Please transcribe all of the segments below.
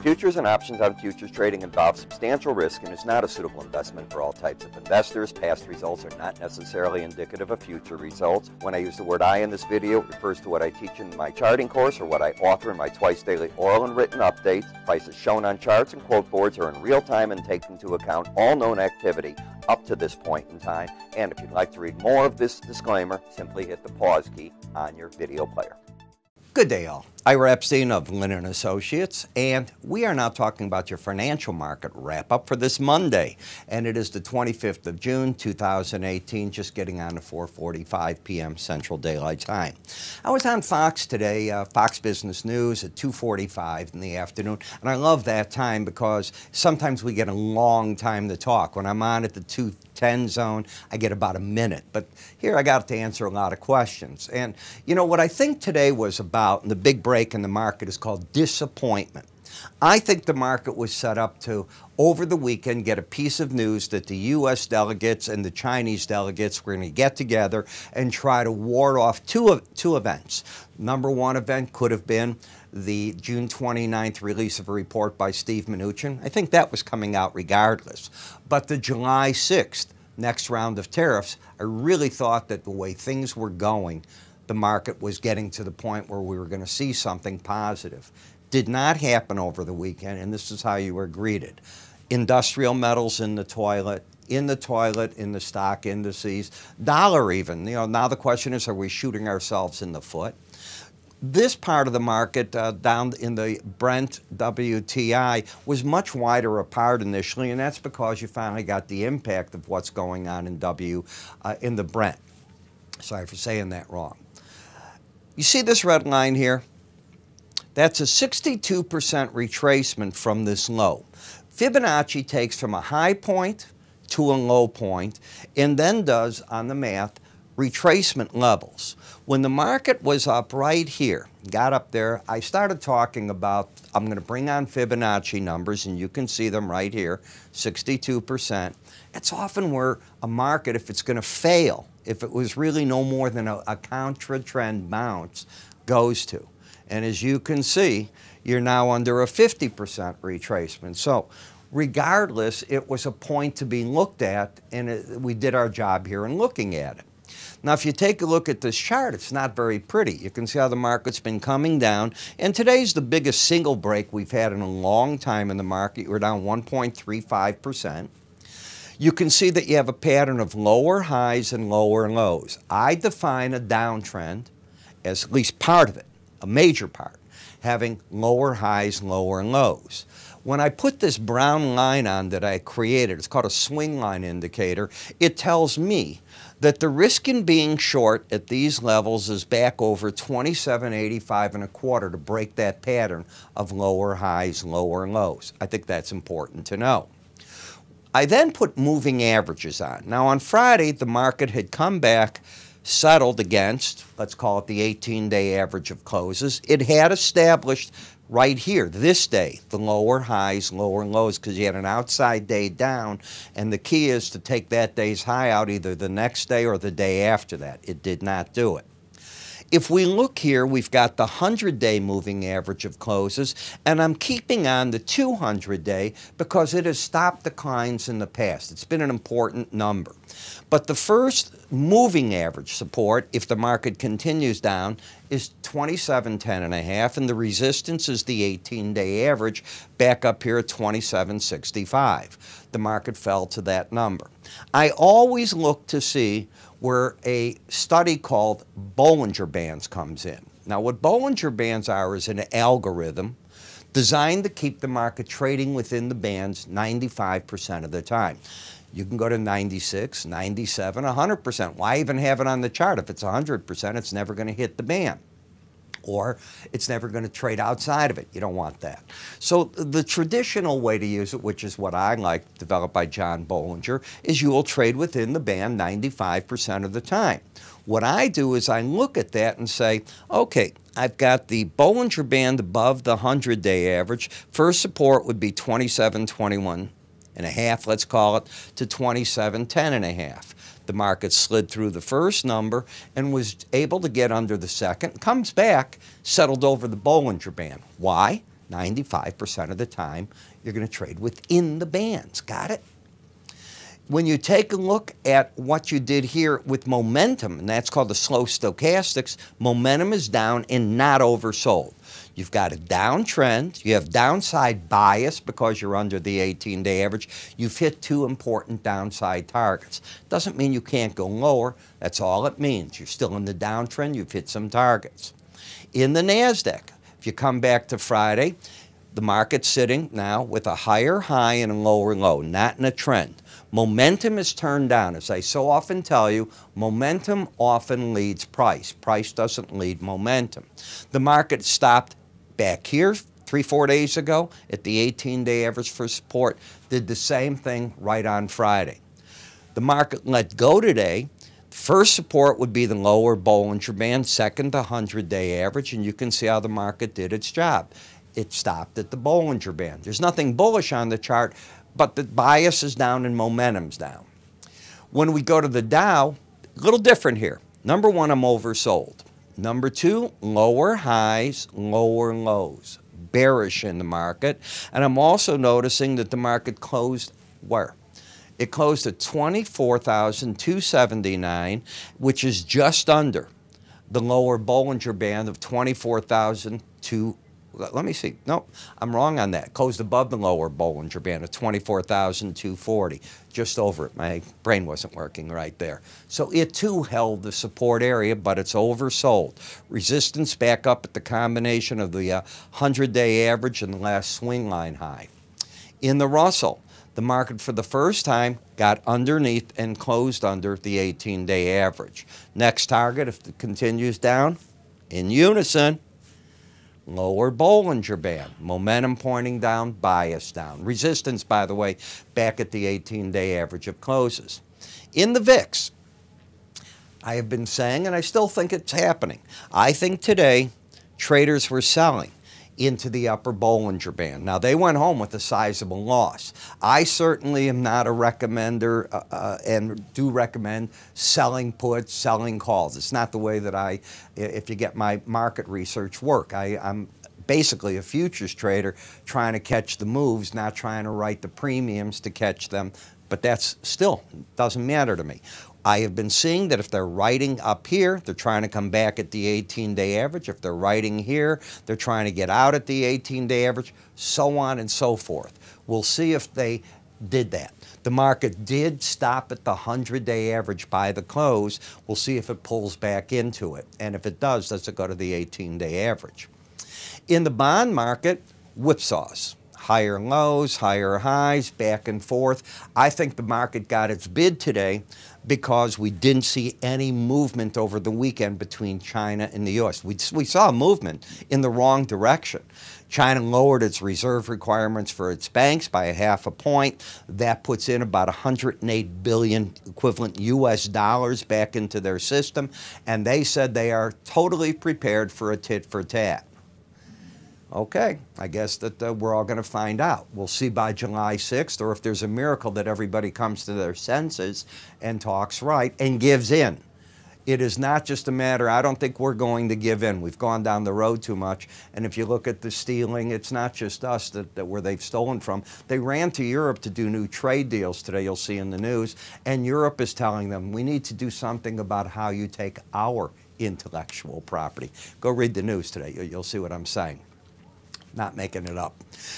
Futures and options on futures trading involve substantial risk and is not a suitable investment for all types of investors. Past results are not necessarily indicative of future results. When I use the word I in this video, it refers to what I teach in my charting course or what I author in my twice daily oral and written updates. Prices shown on charts and quote boards are in real time and take into account all known activity up to this point in time. And if you'd like to read more of this disclaimer, simply hit the pause key on your video player. Good day, all. Ira Epstein of Linn Associates, and we are now talking about your financial market wrap-up for this Monday, and it is the 25th of June, 2018, just getting on to 4:45 p.m. Central Daylight Time. I was on Fox today, Fox Business News at 2:45 in the afternoon, and I love that time because sometimes we get a long time to talk. When I'm on at the 2:10 zone, I get about a minute, but here I got to answer a lot of questions. And you know what I think today was about, and the big break in the market is called disappointment. I think the market was set up to, over the weekend, get a piece of news that the U.S. delegates and the Chinese delegates were going to get together and try to ward off two events. Number one event could have been the June 29th release of a report by Steve Mnuchin. I think that was coming out regardless. But the July 6th next round of tariffs, I really thought that the way things were going, the market was getting to the point where we were going to see something positive. Did not happen over the weekend, and this is how you were greeted. Industrial metals in the toilet, in the stock indices, dollar even. You know, now the question is, are we shooting ourselves in the foot? This part of the market down in the Brent WTI was much wider apart initially, and that's because you finally got the impact of what's going on in the Brent. Sorry for saying that wrong. You see this red line here? That's a 62% retracement from this low. Fibonacci takes from a high point to a low point and then does, on the math, retracement levels. When the market was up right here, got up there, I started talking about, I'm going to bring on Fibonacci numbers, and you can see them right here, 62%. It's often where a market, if it's going to fail, if it was really no more than a contra-trend bounce, goes to. And as you can see, you're now under a 50% retracement. So regardless, it was a point to be looked at, and we did our job here in looking at it. Now, if you take a look at this chart, it's not very pretty. You can see how the market's been coming down, and today's the biggest single break we've had in a long time in the market. We're down 1.35%. You can see that you have a pattern of lower highs and lower lows. I define a downtrend as at least part of it, a major part, having lower highs, lower lows. When I put this brown line on that I created, it's called a swing line indicator, it tells me that the risk in being short at these levels is back over 27.85 and a quarter to break that pattern of lower highs, lower lows. I think that's important to know. I then put moving averages on. Now on Friday, the market had come back, settled against, let's call it the 18-day average of closes. It had established right here, this day, the lower highs, lower lows, because you had an outside day down, and the key is to take that day's high out either the next day or the day after that. It did not do it. If we look here, we've got the 100-day moving average of closes, and I'm keeping on the 200-day because it has stopped declines in the past. It's been an important number. But the first moving average support, if the market continues down, is 27.10.5, and the resistance is the 18-day average back up here at 27.65. The market fell to that number. I always look to see where a study called Bollinger Bands comes in. Now, what Bollinger Bands are is an algorithm designed to keep the market trading within the bands 95% of the time. You can go to 96, 97, 100%. Why even have it on the chart? If it's 100%, it's never going to hit the band. Or it's never going to trade outside of it. You don't want that. So the traditional way to use it, which is what I like, developed by John Bollinger, is you will trade within the band 95% of the time. What I do is I look at that and say, okay, I've got the Bollinger Band above the 100-day average. First support would be 27.21.5, let's call it, to 27.10.5. The market slid through the first number and was able to get under the second, comes back, settled over the Bollinger Band. Why? 95% of the time, you're going to trade within the bands. Got it? When you take a look at what you did here with momentum, and that's called the slow stochastics, momentum is down and not oversold. You've got a downtrend. You have downside bias because you're under the 18-day average. You've hit two important downside targets. Doesn't mean you can't go lower. That's all it means. You're still in the downtrend. You've hit some targets. In the NASDAQ, if you come back to Friday, the market's sitting now with a higher high and a lower low, not in a trend. Momentum is turned down. As I so often tell you, momentum often leads price. Price doesn't lead momentum. The market stopped back here 3-4 days ago at the 18-day average for support, did the same thing right on Friday. The market let go today. First support would be the lower Bollinger Band, second the 100-day average, and you can see how the market did its job. It stopped at the Bollinger Band. There's nothing bullish on the chart, but the bias is down and momentum's down. When we go to the Dow, a little different here. Number one, I'm oversold. Number two, lower highs, lower lows. Bearish in the market. And I'm also noticing that the market closed where? It closed at 24,279, which is just under the lower Bollinger Band of 24,200. Let me see. Nope, I'm wrong on that. Closed above the lower Bollinger Band of 24,240. Just over it. My brain wasn't working right there. So it too held the support area, but it's oversold. Resistance back up at the combination of the 100-day average and the last swing line high. In the Russell, the market for the first time got underneath and closed under the 18-day average. Next target, if it continues down, in unison, lower Bollinger Band. Momentum pointing down, bias down. Resistance, by the way, back at the 18-day average of closes. In the VIX, I have been saying, and I still think it's happening, I think today traders were selling into the upper Bollinger Band. Now, they went home with a sizable loss. I certainly am not a recommender and do recommend selling puts, selling calls. It's not the way that if you get my market research, work. I'm basically a futures trader trying to catch the moves, not trying to write the premiums to catch them, but that's still doesn't matter to me. I have been seeing that if they're writing up here, they're trying to come back at the 18-day average. If they're writing here, they're trying to get out at the 18-day average, so on and so forth. We'll see if they did that. The market did stop at the 100-day average by the close. We'll see if it pulls back into it. And if it does it go to the 18-day average? In the bond market, whipsaws. Higher lows, higher highs, back and forth. I think the market got its bid today because we didn't see any movement over the weekend between China and the U.S. We saw a movement in the wrong direction. China lowered its reserve requirements for its banks by ½ point. That puts in about 108 billion equivalent U.S. dollars back into their system, and they said they are totally prepared for a tit for tat. Okay, I guess that we're all going to find out. We'll see by July 6th, or if there's a miracle that everybody comes to their senses and talks right and gives in. It is not just a matter, I don't think we're going to give in. We've gone down the road too much. And if you look at the stealing, it's not just us where they've stolen from. They ran to Europe to do new trade deals today, you'll see in the news. And Europe is telling them, we need to do something about how you take our intellectual property. Go read the news today, you'll see what I'm saying. Not making it up.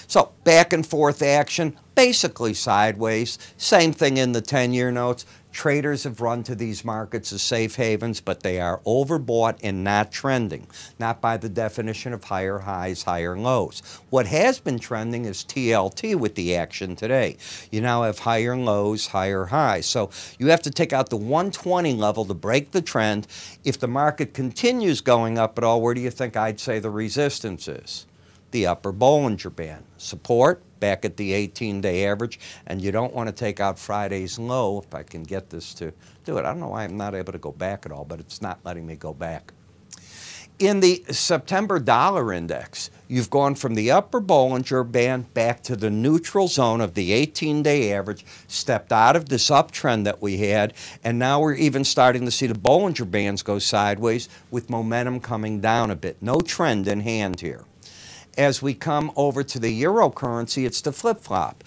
So back and forth action, basically sideways. Same thing in the 10-year notes. Traders have run to these markets as safe havens, but they are overbought and not trending. Not by the definition of higher highs, higher lows. What has been trending is TLT with the action today. You now have higher lows, higher highs. So you have to take out the 120 level to break the trend. If the market continues going up at all, where do you think I'd say the resistance is? The upper Bollinger Band. Support back at the 18-day average, and you don't want to take out Friday's low, if I can get this to do it. I don't know why I'm not able to go back at all, but it's not letting me go back. In the September dollar index, you've gone from the upper Bollinger Band back to the neutral zone of the 18-day average, stepped out of this uptrend that we had, and now we're even starting to see the Bollinger Bands go sideways with momentum coming down a bit. No trend in hand here. as we come over to the eurocurrency, it's the flip-flop.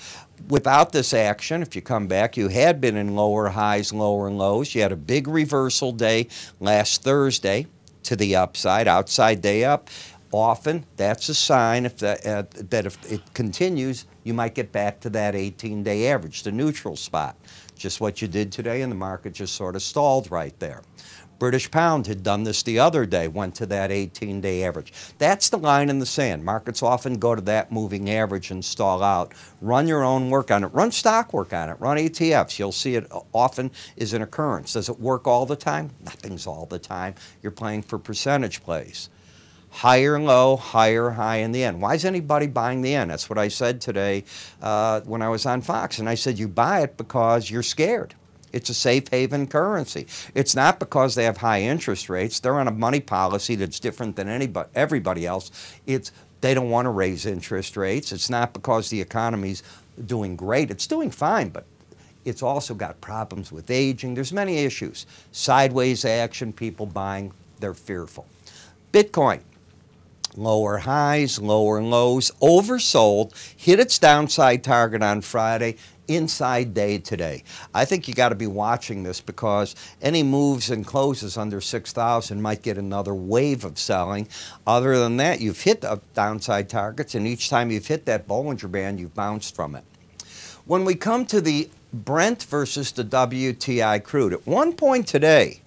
Without this action, if you come back, you had been in lower highs, lower lows. You had a big reversal day last Thursday to the upside, outside day up. Often, that's a sign that if it continues, you might get back to that 18-day average, the neutral spot. Just what you did today, and the market just sort of stalled right there. British pound had done this the other day, went to that 18-day average. That's the line in the sand. Markets often go to that moving average and stall out. Run your own work on it. Run stock work on it. Run ETFs. You'll see it often is an occurrence. Does it work all the time? Nothing's all the time. You're playing for percentage plays. Higher low, higher high in the end. Why is anybody buying the end? That's what I said today when I was on Fox. And I said, you buy it because you're scared. It's a safe haven currency. It's not because they have high interest rates. They're on a money policy that's different than everybody else. They don't want to raise interest rates. It's not because the economy's doing great. It's doing fine, but it's also got problems with aging. There's many issues. Sideways action, people buying, they're fearful. Bitcoin. Lower highs, lower lows, oversold, hit its downside target on Friday, inside day today. I think you got to be watching this because any moves and closes under 6,000 might get another wave of selling. Other than that, you've hit the downside targets, and each time you've hit that Bollinger Band, you've bounced from it. When we come to the Brent versus the WTI crude, at one point today,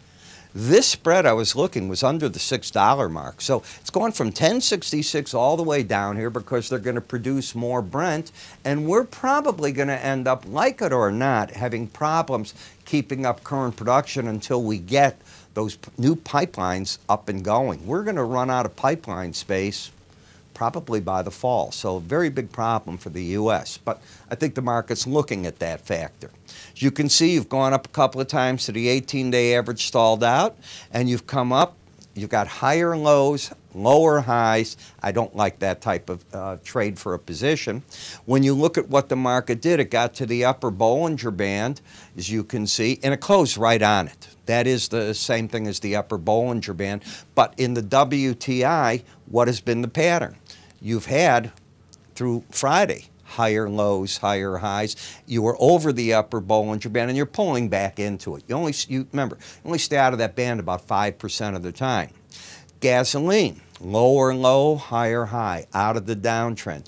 this spread I was looking was under the $6 mark. So it's going from 10.66 all the way down here because they're going to produce more Brent. And we're probably going to end up, like it or not, having problems keeping up current production until we get those new pipelines up and going. We're going to run out of pipeline space probably by the fall. So a very big problem for the U.S. But I think the market's looking at that factor. As you can see, you've gone up a couple of times to the 18-day average, stalled out, and you've come up. You've got higher lows, lower highs. I don't like that type of trade for a position. When you look at what the market did, it got to the upper Bollinger Band, as you can see, and it closed right on it. That is the same thing as the upper Bollinger Band. But in the WTI, what has been the pattern? You've had, through Friday, higher lows, higher highs. You were over the upper Bollinger Band, and you're pulling back into it. Remember, you only stay out of that band about 5% of the time. Gasoline, lower low, higher high, out of the downtrend.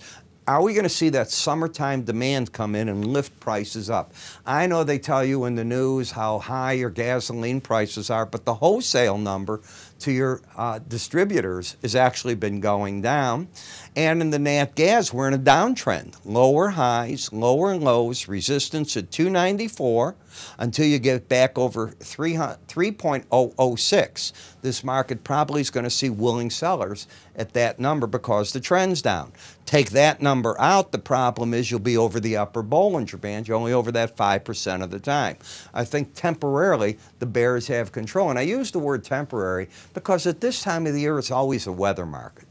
Are we going to see that summertime demand come in and lift prices up? I know they tell you in the news how high your gasoline prices are, but the wholesale number to your distributors has actually been going down. And in the nat gas, we're in a downtrend. Lower highs, lower lows, resistance at 294 until you get back over 3.006. This market probably is going to see willing sellers at that number because the trend's down. Take that number out, the problem is you'll be over the upper Bollinger Band. You're only over that 5% of the time. I think temporarily the bears have control. And I use the word temporary because at this time of the year it's always a weather market.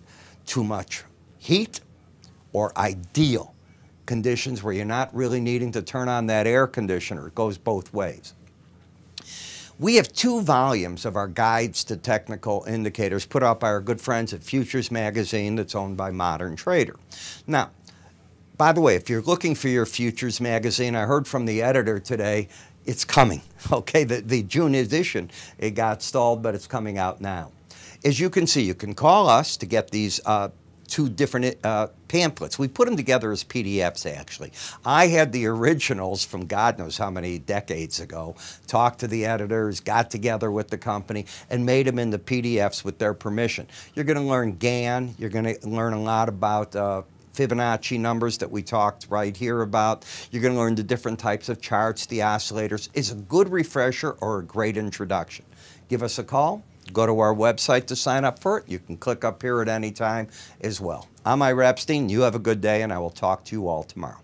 Too much heat or ideal conditions where you're not really needing to turn on that air conditioner. It goes both ways. We have 2 volumes of our guides to technical indicators put out by our good friends at Futures Magazine that's owned by Modern Trader. Now, by the way, if you're looking for your Futures Magazine, I heard from the editor today, it's coming. Okay, the June edition, it got stalled, but it's coming out now. As you can see, you can call us to get these 2 different pamphlets. We put them together as PDFs, actually. I had the originals from God knows how many decades ago, talked to the editors, got together with the company, and made them into PDFs with their permission. You're going to learn Gann. You're going to learn a lot about Fibonacci numbers that we talked right here about. You're going to learn the different types of charts, the oscillators. It's a good refresher or a great introduction. Give us a call. Go to our website to sign up for it. You can click up here at any time as well. I'm Ira Epstein. You have a good day, and I will talk to you all tomorrow.